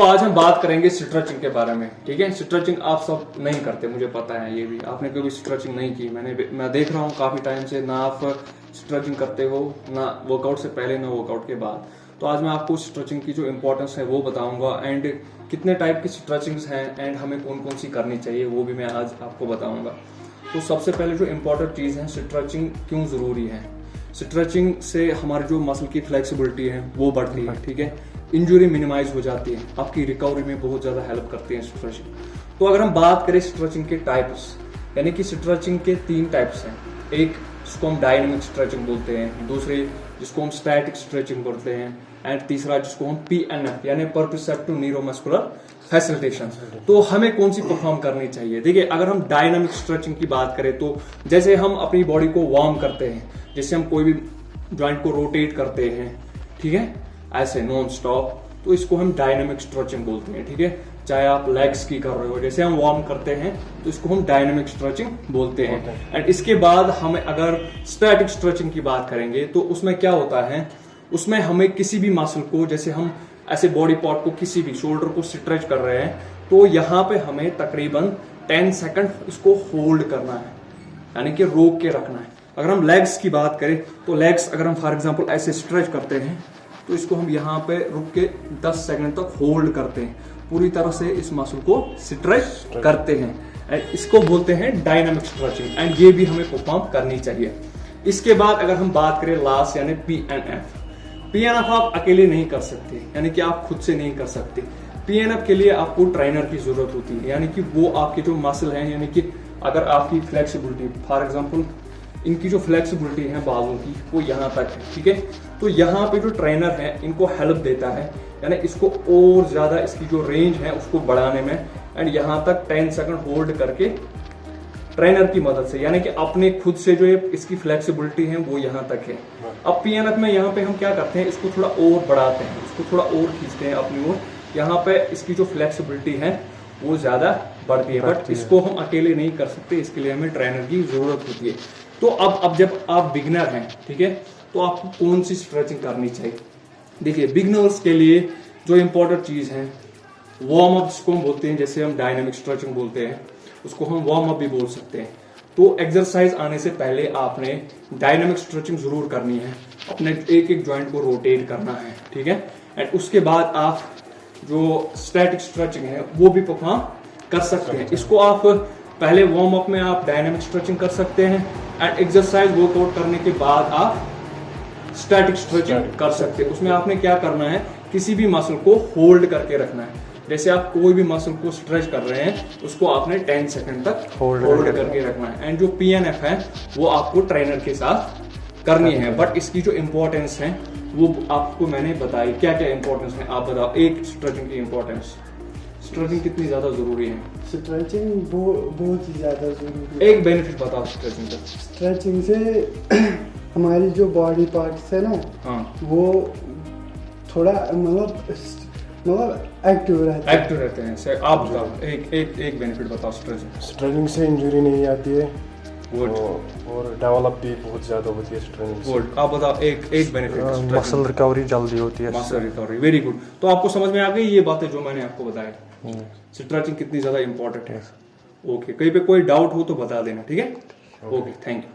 आज हम बात करेंगे स्ट्रेचिंग के बारे में। ठीक है, स्ट्रेचिंग आप सब नहीं करते, मुझे पता है, ये भी आपने कभी स्ट्रेचिंग नहीं की। मैं देख रहा हूँ काफी टाइम से ना आप स्ट्रेचिंग करते हो, ना वर्कआउट से पहले ना वर्कआउट के बाद। तो आज मैं आपको स्ट्रेचिंग की जो इम्पोर्टेंस है वो बताऊंगा, एंड कितने टाइप की स्ट्रेचिंग्स हैं एंड हमें कौन कौन सी करनी चाहिए वो भी मैं आज आपको बताऊंगा। तो सबसे पहले जो इम्पोर्टेंट चीज़ है, स्ट्रेचिंग क्यों ज़रूरी है। स्ट्रेचिंग से हमारी जो मसल की फ्लेक्सिबिलिटी है वो बढ़ती है। ठीक है, इंजरी मिनिमाइज हो जाती है, आपकी रिकवरी में बहुत ज़्यादा हेल्प करती है स्ट्रेचिंग। तो अगर हम बात करें स्ट्रेचिंग के टाइप्स, यानी कि स्ट्रेचिंग के 3 टाइप्स हैं। एक जिसको हम डायनेमिक स्ट्रेचिंग बोलते हैं, दूसरे जिसको हम स्टैटिक स्ट्रेचिंग बोलते हैं, एंड तीसरा जिसको हम PNF यानी परसेप्टिव न्यूरोमस्कुलर फैसिलिटेशन। तो हमें कौन सी परफॉर्म करनी चाहिए। देखिए, अगर हम डायनामिक स्ट्रेचिंग की बात करें तो जैसे हम अपनी बॉडी को वार्म करते हैं, जैसे हम कोई भी जॉइंट को रोटेट करते हैं, ठीक है, ऐसे नॉन स्टॉप, तो इसको हम डायनामिक स्ट्रेचिंग बोलते हैं। ठीक है, चाहे आप लेग्स की कर रहे हो, जैसे हम वार्म करते हैं तो इसको हम डायनामिक स्ट्रेचिंग बोलते हैं। एंड इसके बाद हमें अगर स्टैटिक स्ट्रेचिंग की बात करेंगे तो उसमें क्या होता है, उसमें हमें किसी भी मसल को, जैसे हम ऐसे बॉडी पार्ट को, किसी भी शोल्डर को स्ट्रेच कर रहे हैं, तो यहाँ पे हमें तकरीबन 10 सेकंड इसको होल्ड करना है, यानी कि रोक के रखना है। अगर हम लेग्स की बात करें तो लेग्स अगर हम फॉर एग्जांपल ऐसे स्ट्रेच करते हैं तो इसको हम यहाँ पे रुक के 10 सेकंड तक होल्ड करते हैं, पूरी तरह से इस मसल को स्ट्रेच करते हैं, एंड इसको बोलते हैं डायनामिक स्ट्रेचिंग, एंड ये भी हमें परफॉर्म करनी चाहिए। इसके बाद अगर हम बात करें लास्ट यानी PNF आप अकेले नहीं कर सकते, यानी कि आप खुद से नहीं कर सकते। PNF के लिए आपको ट्रेनर की जरूरत होती है, यानी कि वो आपके जो मसल हैं, यानी कि अगर आपकी फ्लेक्सिबिलिटी, फॉर एग्जांपल इनकी जो फ्लेक्सिबिलिटी है बाजू की वो यहाँ तक है, ठीक है, तो यहाँ पे जो ट्रेनर है इनको हेल्प देता है, यानी इसको और ज्यादा इसकी जो रेंज है उसको बढ़ाने में, एंड यहाँ तक 10 सेकंड होल्ड करके ट्रेनर की मदद से, यानी कि अपने खुद से जो इसकी फ्लेक्सिबिलिटी है वो यहाँ तक है। अब PNF में यहाँ पे हम क्या करते हैं, इसको थोड़ा और बढ़ाते हैं, इसको थोड़ा और खींचते हैं अपनी ओर, यहाँ पे इसकी जो फ्लेक्सिबिलिटी है वो ज्यादा बढ़ती है, बट इसको हम अकेले नहीं कर सकते, इसके लिए हमें ट्रेनर की जरूरत होती है। तो अब जब आप बिगिनर हैं, ठीक है, तो आपको कौन सी स्ट्रेचिंग करनी चाहिए। देखिए, बिगिनर्स के लिए जो इंपॉर्टेंट चीज है, वार्म अप जिसको हम बोलते हैं, जैसे हम डायनामिक स्ट्रेचिंग बोलते हैं, उसको हम वार्म अप भी बोल सकते हैं। तो एक्सरसाइज आने से पहले आपने डायनामिक स्ट्रेचिंग जरूर करनी है, अपने एक एक जॉइंट को रोटेट करना है, ठीक है, एंड उसके बाद आप जो स्टैटिक स्ट्रेचिंग है वो भी परफॉर्म कर सकते हैं। इसको आप पहले वार्म अप में आप डायनामिक स्ट्रेचिंग कर सकते हैं, एंड एक्सरसाइज वर्कआउट करने के बाद आप स्टैटिक स्ट्रेचिंग कर सकते हैं। उसमें आपने क्या करना है, किसी भी मसल को होल्ड करके रखना है, जैसे आप कोई भी मसल को स्ट्रेच कर रहे हैं उसको आपने 10 सेकंड तक होल्ड करके रखना है। एंड जो PNF है वो आपको ट्रेनर के साथ करनी है, बट इसकी जो इम्पोर्टेंस है वो आपको मैंने बताई। क्या क्या इम्पोर्टेंस है आप बताओ, एक स्ट्रेचिंग की इम्पोर्टेंस, स्ट्रेचिंग कितनी ज्यादा जरूरी है। स्ट्रेचिंग बहुत ही ज्यादा जरूरी है। एक बेनिफिट बताओ स्ट्रेचिंग का। स्ट्रेचिंग से हमारी जो बॉडी पार्ट्स है ना, हाँ, वो थोड़ा मतलब एक्टिव रहते हैं। आप बताओ एक बेनिफिट बताओ स्ट्रेचिंग। स्ट्रेचिंग से इंजरी नहीं आती है, गुड, और डेवलप भी बहुत ज्यादा होती है स्ट्रेचिंग से। गुड, आप बताओ एक बेनिफिट। मसल रिकवरी जल्दी होती है, मसल रिकवरी, वेरी गुड। तो आपको समझ में आ गई ये बातें जो मैंने आपको बताया, स्ट्रेचिंग कितनी ज्यादा इंपॉर्टेंट है। ओके, कहीं पे कोई डाउट हो तो बता देना, ठीक है। Okay, thank you.